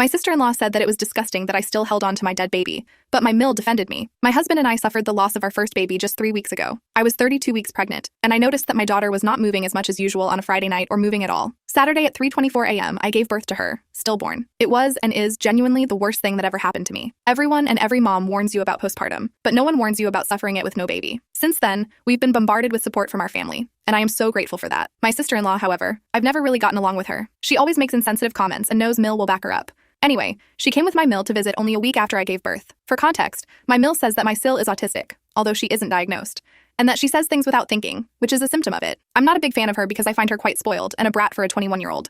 My sister-in-law said that it was disgusting that I still held on to my dead baby, but my mill defended me. My husband and I suffered the loss of our first baby just 3 weeks ago. I was 32 weeks pregnant, and I noticed that my daughter was not moving as much as usual on a Friday night or moving at all. Saturday at 3:24 a.m., I gave birth to her, stillborn. It was and is genuinely the worst thing that ever happened to me. Everyone and every mom warns you about postpartum, but no one warns you about suffering it with no baby. Since then, we've been bombarded with support from our family, and I am so grateful for that. My sister-in-law, however, I've never really gotten along with her. She always makes insensitive comments and knows Mill will back her up. Anyway, she came with my Mill to visit only a week after I gave birth. For context, my Mill says that my Sil is autistic, although she isn't diagnosed, and that she says things without thinking, which is a symptom of it. I'm not a big fan of her because I find her quite spoiled and a brat for a 21-year-old.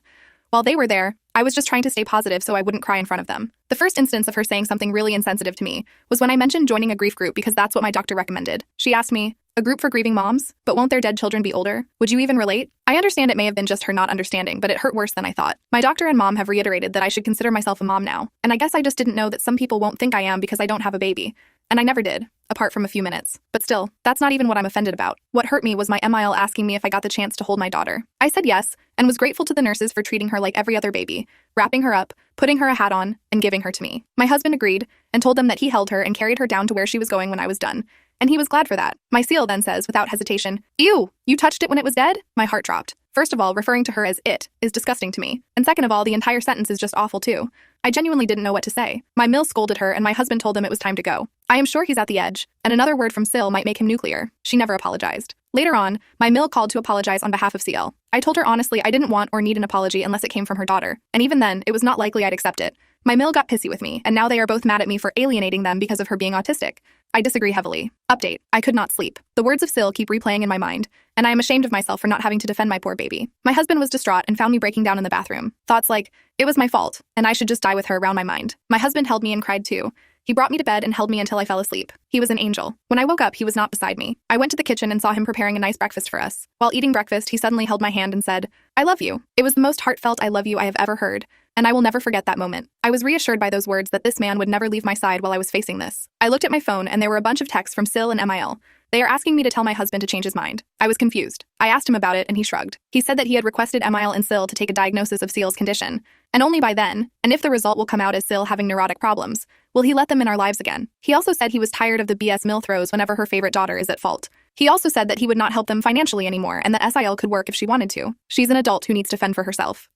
While they were there, I was just trying to stay positive so I wouldn't cry in front of them. The first instance of her saying something really insensitive to me was when I mentioned joining a grief group because that's what my doctor recommended. She asked me, "A group for grieving moms? But won't their dead children be older? Would you even relate?" I understand it may have been just her not understanding, but it hurt worse than I thought. My doctor and mom have reiterated that I should consider myself a mom now, and I guess I just didn't know that some people won't think I am because I don't have a baby. And I never did, apart from a few minutes. But still, that's not even what I'm offended about. What hurt me was my MIL asking me if I got the chance to hold my daughter. I said yes, and was grateful to the nurses for treating her like every other baby, wrapping her up, putting her a hat on, and giving her to me. My husband agreed, and told them that he held her and carried her down to where she was going when I was done. And he was glad for that. My seal then says, without hesitation, "Ew, you touched it when it was dead?" My heart dropped. First of all, referring to her as it is disgusting to me. And second of all, the entire sentence is just awful too. I genuinely didn't know what to say. My Mill scolded her, and my husband told them it was time to go. I am sure he's at the edge, and another word from Sil might make him nuclear. She never apologized. Later on, my Mill called to apologize on behalf of CL. I told her honestly I didn't want or need an apology unless it came from her daughter, and even then, it was not likely I'd accept it. My Mill got pissy with me, and now they are both mad at me for alienating them because of her being autistic. I disagree heavily. Update: I could not sleep. The words of Sil keep replaying in my mind, and I am ashamed of myself for not having to defend my poor baby. My husband was distraught and found me breaking down in the bathroom. Thoughts like, it was my fault, and I should just die with her around my mind. My husband held me and cried too. He brought me to bed and held me until I fell asleep. He was an angel. When I woke up, he was not beside me. I went to the kitchen and saw him preparing a nice breakfast for us. While eating breakfast, he suddenly held my hand and said, "I love you." It was the most heartfelt "I love you" I have ever heard, and I will never forget that moment. I was reassured by those words that this man would never leave my side while I was facing this. I looked at my phone and there were a bunch of texts from Sil and MIL. They are asking me to tell my husband to change his mind. I was confused. I asked him about it and he shrugged. He said that he had requested MIL and Sil to take a diagnosis of Sil's condition, and only by then, and if the result will come out as Sil having neurotic problems, will he let them in our lives again. He also said he was tired of the BS Mill throws whenever her favorite daughter is at fault. He also said that he would not help them financially anymore and that SIL could work if she wanted to. She's an adult who needs to fend for herself.